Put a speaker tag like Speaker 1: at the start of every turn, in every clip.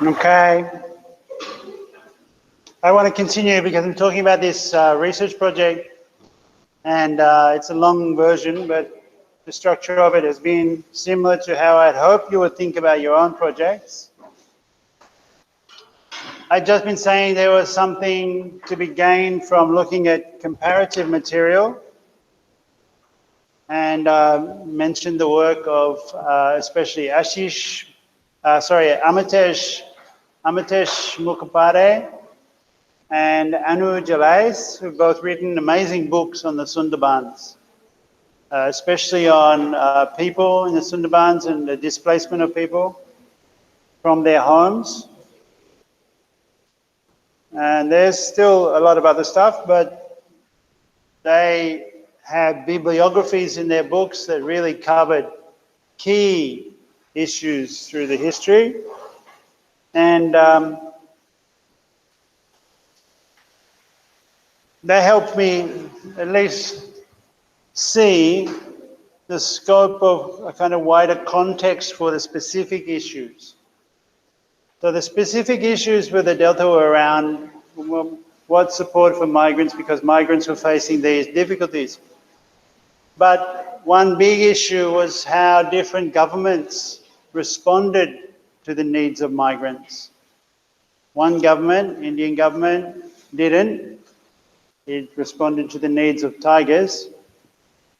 Speaker 1: Okay. I want to continue because I'm talking about this research project, and it's a long version, but the structure of it has been similar to how I'd hoped you would think about your own projects. I'd just been saying there was something to be gained from looking at comparative material, and mentioned the work of especially Amitesh Mukhopadhyay and Anu Jalais, who've both written amazing books on the Sundarbans, especially on people in the Sundarbans and the displacement of people from their homes. And there's still a lot of other stuff, but they have bibliographies in their books that really covered key issues through the history. And they helped me at least see the scope of a kind of wider context for the specific issues. So the specific issues with the Delta were around what support for migrants, because migrants were facing these difficulties. But one big issue was how different governments responded to the needs of migrants. One government, Indian government, didn't. It responded to the needs of tigers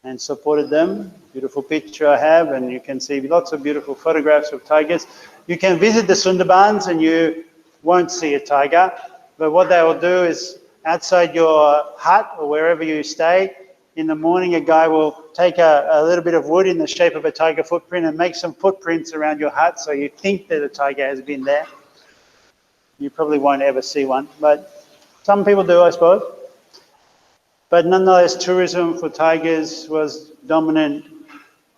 Speaker 1: and supported them. Beautiful picture I have, and you can see lots of beautiful photographs of tigers. You can visit the Sundarbans and you won't see a tiger, but what they will do is outside your hut or wherever you stay, in the morning a guy will take a little bit of wood in the shape of a tiger footprint and make some footprints around your hut so you think that a tiger has been there. You probably won't ever see one, but some people do, I suppose. But nonetheless, tourism for tigers was dominant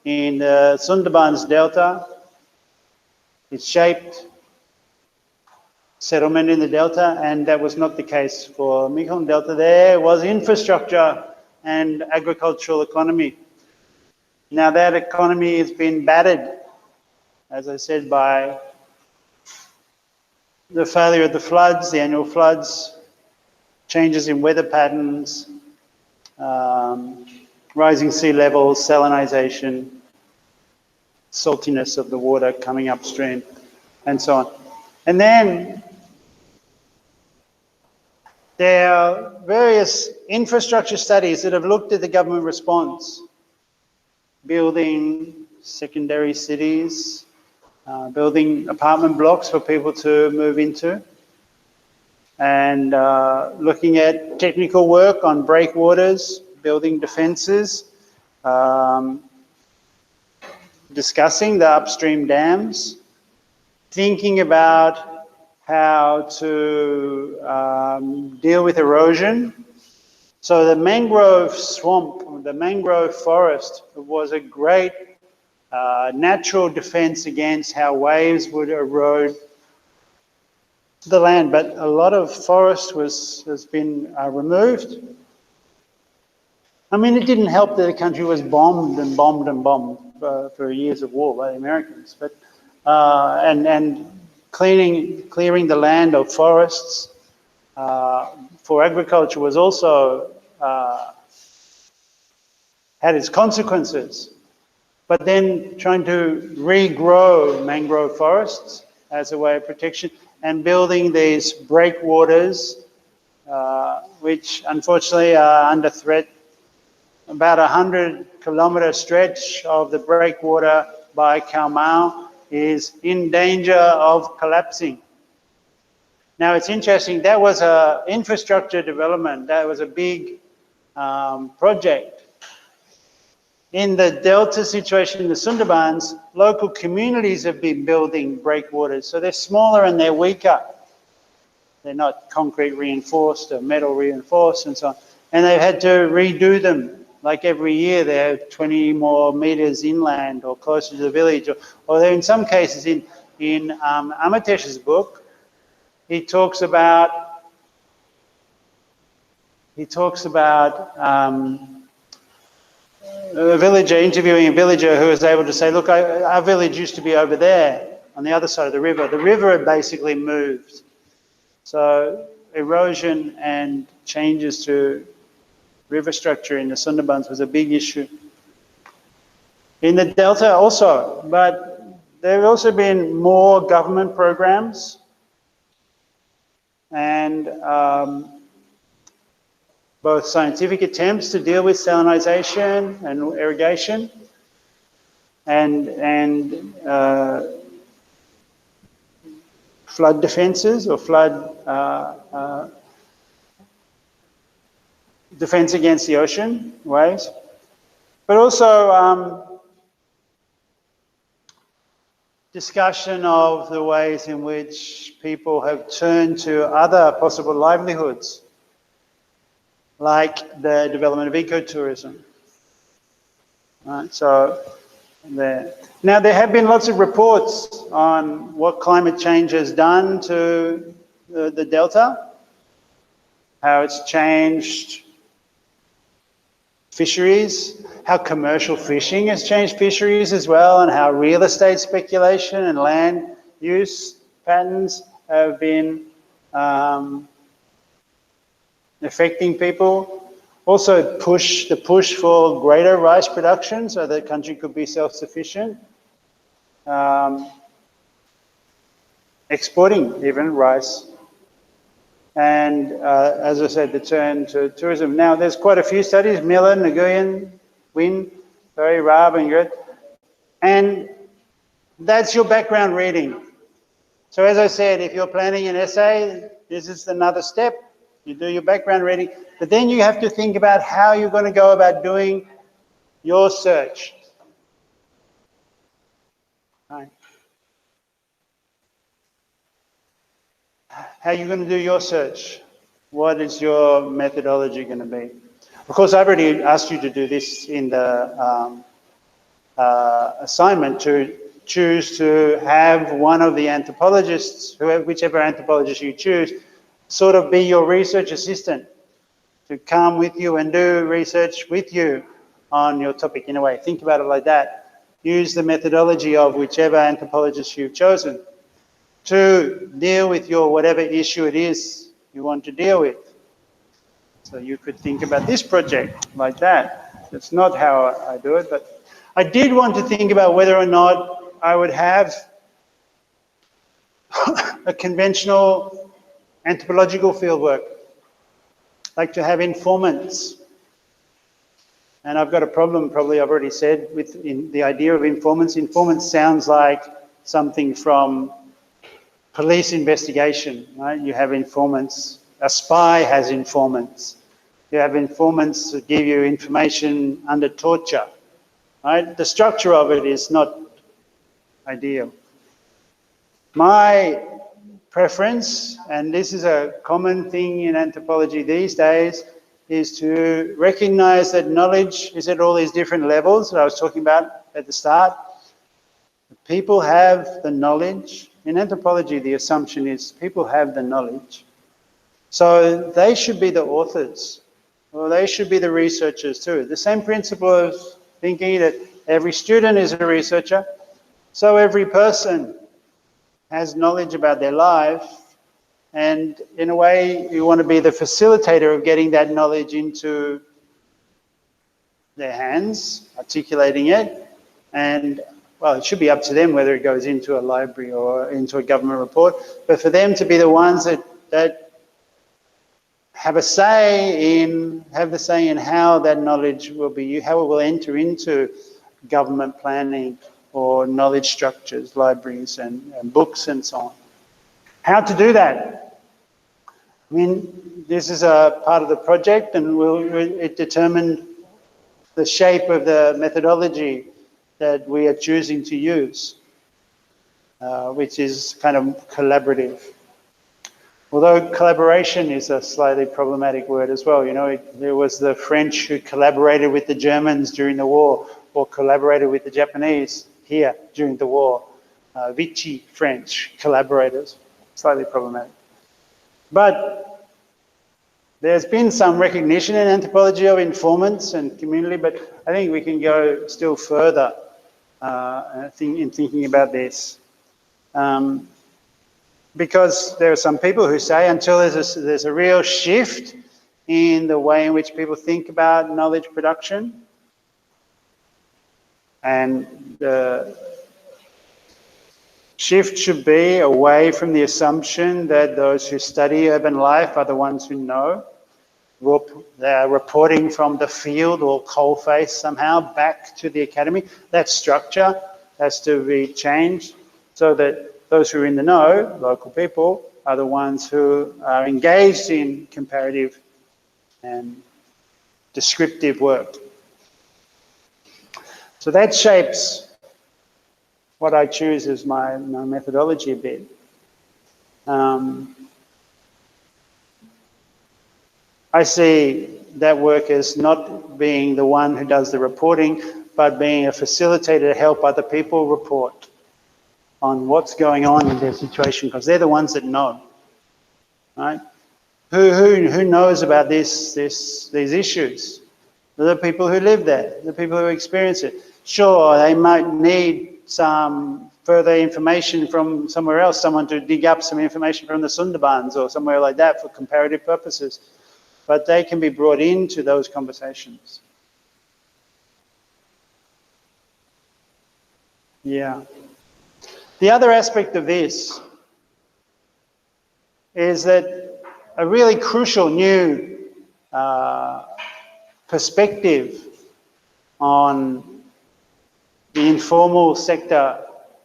Speaker 1: in the Sundarbans Delta. It shaped settlement in the Delta, and that was not the case for Mekong Delta. There was infrastructure and agricultural economy. Now that economy has been battered, as I said, by the failure of the floods, the annual floods, changes in weather patterns, rising sea levels, salinization, saltiness of the water coming upstream, and so on. And then there are various infrastructure studies that have looked at the government response, building secondary cities, building apartment blocks for people to move into, and looking at technical work on breakwaters, building defences, discussing the upstream dams, thinking about how to deal with erosion. So the mangrove swamp, the mangrove forest was a great natural defense against how waves would erode the land, but a lot of forest has been removed. I mean, it didn't help that the country was bombed and bombed and bombed for years of war by the Americans, but and clearing the land of forests for agriculture was also had its consequences. But then trying to regrow mangrove forests as a way of protection, and building these breakwaters, which unfortunately are under threat. About 100-kilometre stretch of the breakwater by Kalmau is in danger of collapsing. Now it's interesting, that was an infrastructure development, that was a big project. In the Delta situation in the Sundarbans, local communities have been building breakwaters, so they're smaller and they're weaker. They're not concrete reinforced or metal reinforced and so on. And they've had to redo them. Like every year they have 20 more metres inland or closer to the village. Or they're in some cases, in Amitesh's book, he talks about a villager, interviewing a villager who was able to say, look, our village used to be over there, on the other side of the river. The river had basically moved. So erosion and changes to river structure in the Sundarbans was a big issue. In the Delta also, but there have also been more government programs and both scientific attempts to deal with salinization and irrigation and flood defenses or flood defense against the ocean waves, but also discussion of the ways in which people have turned to other possible livelihoods, like the development of ecotourism. Right, so now there have been lots of reports on what climate change has done to the Delta, how it's changed fisheries, how commercial fishing has changed fisheries as well, and how real estate speculation and land use patterns have been affecting people. Also the push for greater rice production so that the country could be self-sufficient. Exporting even rice. And as I said, the turn to tourism. Now there's quite a few studies, Miller, Nguyen, Wynn, Barry, Raab and Gert. And that's your background reading. So as I said, if you're planning an essay, this is another step. You do your background reading, but then you have to think about how you're going to go about doing your search. Right. How are you going to do your search? What is your methodology going to be? Of course, I've already asked you to do this in the assignment, to choose to have one of the anthropologists, whichever anthropologist you choose, sort of be your research assistant, to come with you and do research with you on your topic in a way. Think about it like that. Use the methodology of whichever anthropologist you've chosen to deal with your whatever issue it is you want to deal with. So you could think about this project like that. That's not how I do it, but I did want to think about whether or not I would have a conventional anthropological fieldwork, like to have informants. And I've got a problem, probably I've already said, with the idea of informants. Informants sounds like something from police investigation, right? You have informants. A spy has informants. You have informants that give you information under torture, right? The structure of it is not ideal. My preference, and this is a common thing in anthropology these days, is to recognize that knowledge is at all these different levels that I was talking about at the start. People have the knowledge. In anthropology, the assumption is people have the knowledge. So they should be the authors, or they should be the researchers too. The same principle of thinking that every student is a researcher, so every person has knowledge about their life, and in a way you want to be the facilitator of getting that knowledge into their hands, articulating it, and well, it should be up to them whether it goes into a library or into a government report, but for them to be the ones that have the say in how that knowledge will be, how it will enter into government planning or knowledge structures, libraries and books and so on. How to do that? I mean, this is a part of the project, and it determined the shape of the methodology that we are choosing to use, which is kind of collaborative. Although collaboration is a slightly problematic word as well. You know, there was the French who collaborated with the Germans during the war, or collaborated with the Japanese here during the war. Vichy French collaborators, slightly problematic. But there's been some recognition in anthropology of informants and community, but I think we can go still further in thinking about this. Because there are some people who say until there's a real shift in the way in which people think about knowledge production, and the shift should be away from the assumption that those who study urban life are the ones who know. They're reporting from the field or coalface somehow back to the academy. That structure has to be changed so that those who are in the know, local people, are the ones who are engaged in comparative and descriptive work. So that shapes what I choose as my methodology a bit. I see that work as not being the one who does the reporting, but being a facilitator to help other people report on what's going on in their situation, because they're the ones that know, right? Who knows about these issues? The people who live there, the people who experience it. Sure, they might need some further information from somewhere else, someone to dig up some information from the Sundarbans or somewhere like that for comparative purposes. But they can be brought into those conversations. Yeah. The other aspect of this is that a really crucial new perspective on the informal sector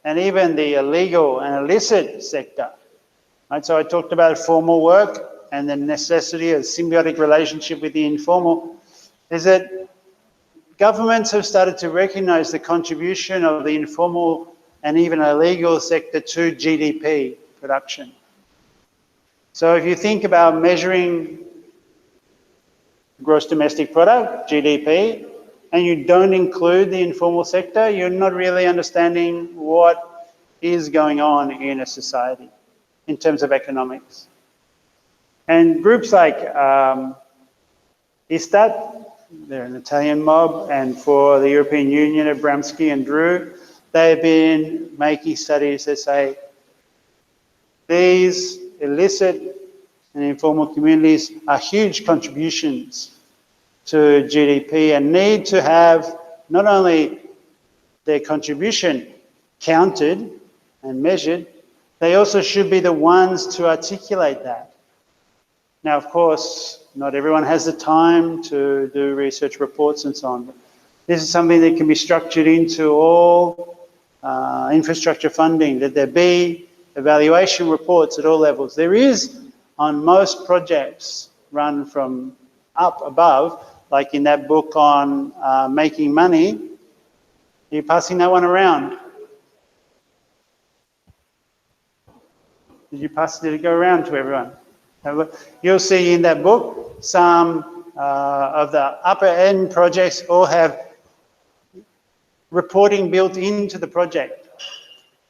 Speaker 1: and even the illegal and illicit sector. Right? So I talked about formal work and the necessity of symbiotic relationship with the informal, is that governments have started to recognise the contribution of the informal and even illegal sector to GDP production. So if you think about measuring gross domestic product, GDP, and you don't include the informal sector, you're not really understanding what is going on in a society in terms of economics. And groups like ISTAT, they're an Italian mob, and for the European Union, Abramsky and Drew, they've been making studies that say these illicit and informal communities are huge contributions to GDP and need to have not only their contribution counted and measured, they also should be the ones to articulate that. Now, of course, not everyone has the time to do research reports and so on. But this is something that can be structured into all infrastructure funding, that there be evaluation reports at all levels. There is on most projects run from up above, like in that book on making money. Are you passing that one around? Did it go around to everyone? You'll see in that book some of the upper end projects all have reporting built into the project.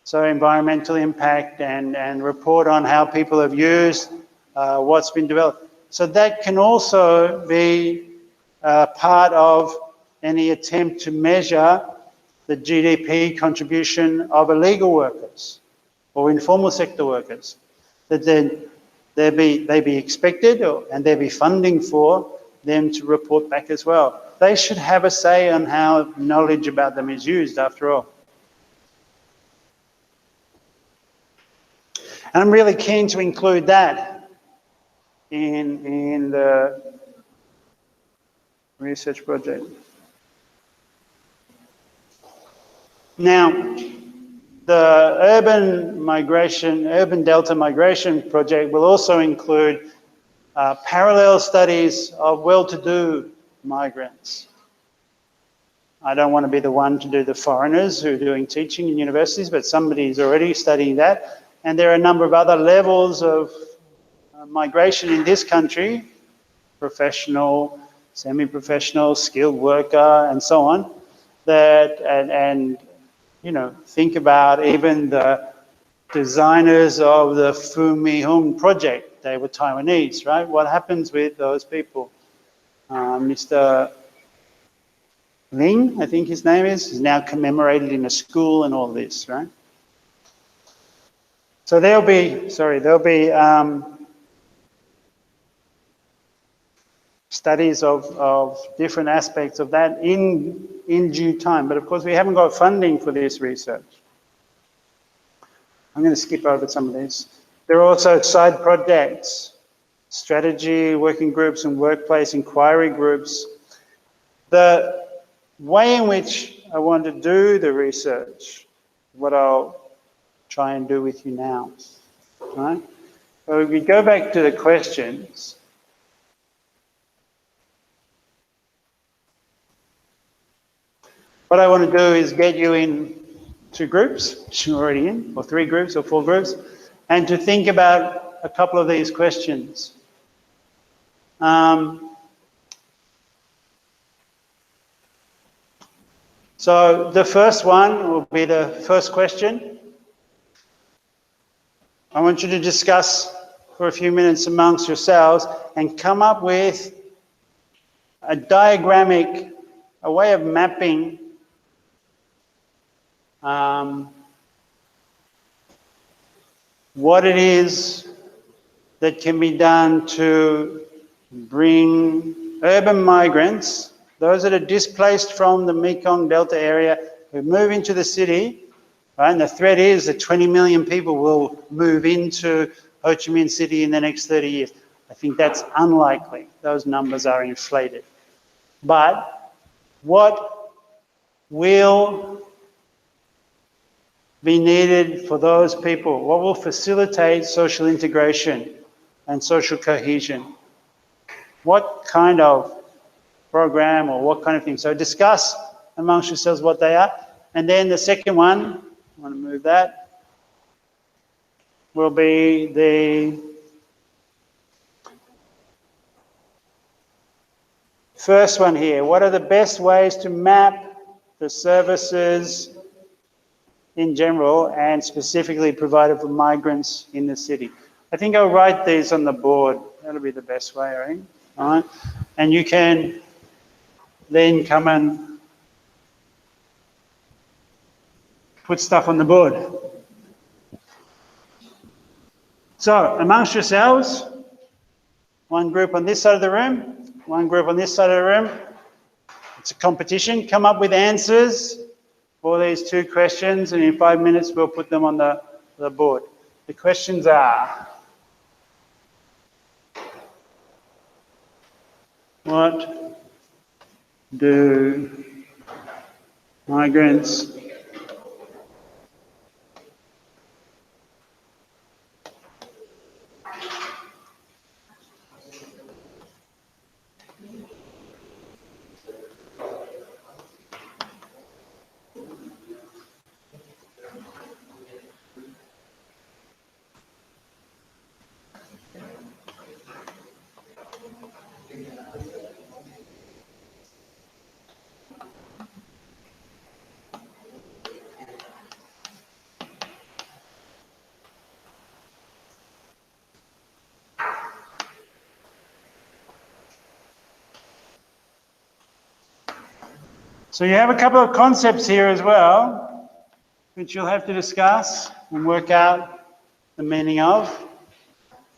Speaker 1: So environmental impact and report on how people have used what's been developed. So that can also be part of any attempt to measure the GDP contribution of illegal workers or informal sector workers. That then they be expected and there be funding for them to report back as well. They should have a say on how knowledge about them is used, after all. And I'm really keen to include that in the research project. Now, the urban delta migration project will also include parallel studies of well-to-do migrants. I don't want to be the one to do the foreigners who are doing teaching in universities, but somebody's already studying that. And there are a number of other levels of migration in this country, professional, semi-professional, skilled worker, and so on, that, and you know, think about even the designers of the Fumi Hung project. They were Taiwanese, right? What happens with those people? Mr. Ling, I think his name is now commemorated in a school and all this, right? So there'll be studies of different aspects of that in due time. But of course, we haven't got funding for this research. I'm going to skip over some of these. There are also side projects, strategy working groups and workplace inquiry groups. The way in which I want to do the research, what I'll try and do with you now. Right? So if we go back to the questions, what I want to do is get you in 2 groups, which you're already in, or 3 groups or 4 groups, and to think about a couple of these questions. So the first one will be the first question. I want you to discuss for a few minutes amongst yourselves and come up with a diagrammic, a way of mapping what it is that can be done to bring urban migrants, those that are displaced from the Mekong Delta area, who move into the city, right? And the threat is that 20 million people will move into Ho Chi Minh City in the next 30 years. I think that's unlikely. Those numbers are inflated. But what will be needed for those people? What will facilitate social integration and social cohesion? What kind of program or what kind of thing? So discuss amongst yourselves what they are. And then the second one, I want to move that, will be the first one here. What are the best ways to map the services in general and specifically provided for migrants in the city? I think I'll write these on the board. That'll be the best way, I think. All right. And you can then come and put stuff on the board. So amongst yourselves, one group on this side of the room, one group on this side of the room. It's a competition. Come up with answers for these 2 questions, and in 5 minutes we'll put them on the board. The questions are, what do migrants So you have a couple of concepts here as well, which you'll have to discuss and work out the meaning of.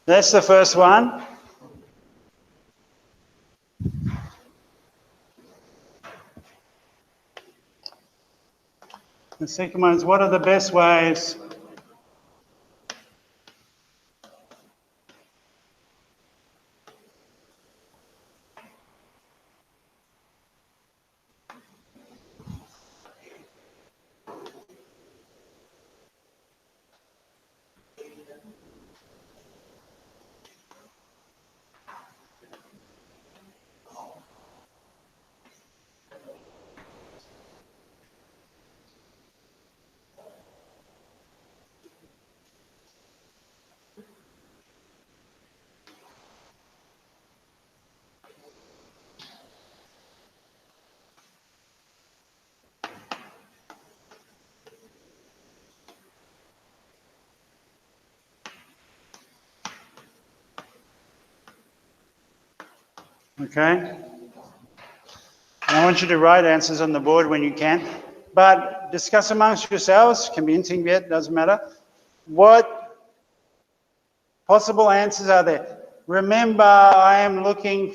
Speaker 1: That's the first one. The second one is, what are the best ways okay? And I want you to write answers on the board when you can, but discuss amongst yourselves, can be anything yet, doesn't matter. What Possible answers are there. Remember, I am looking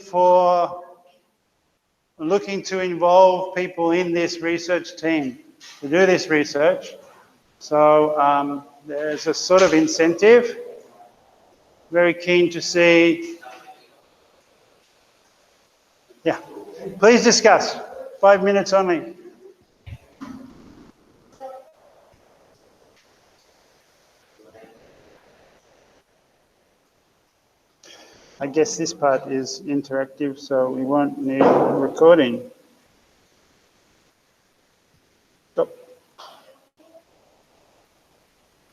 Speaker 1: to involve people in this research team to do this research. So there's a sort of incentive. Very keen to see. Yeah, please discuss. 5 minutes only. I guess this part is interactive, so we won't need recording.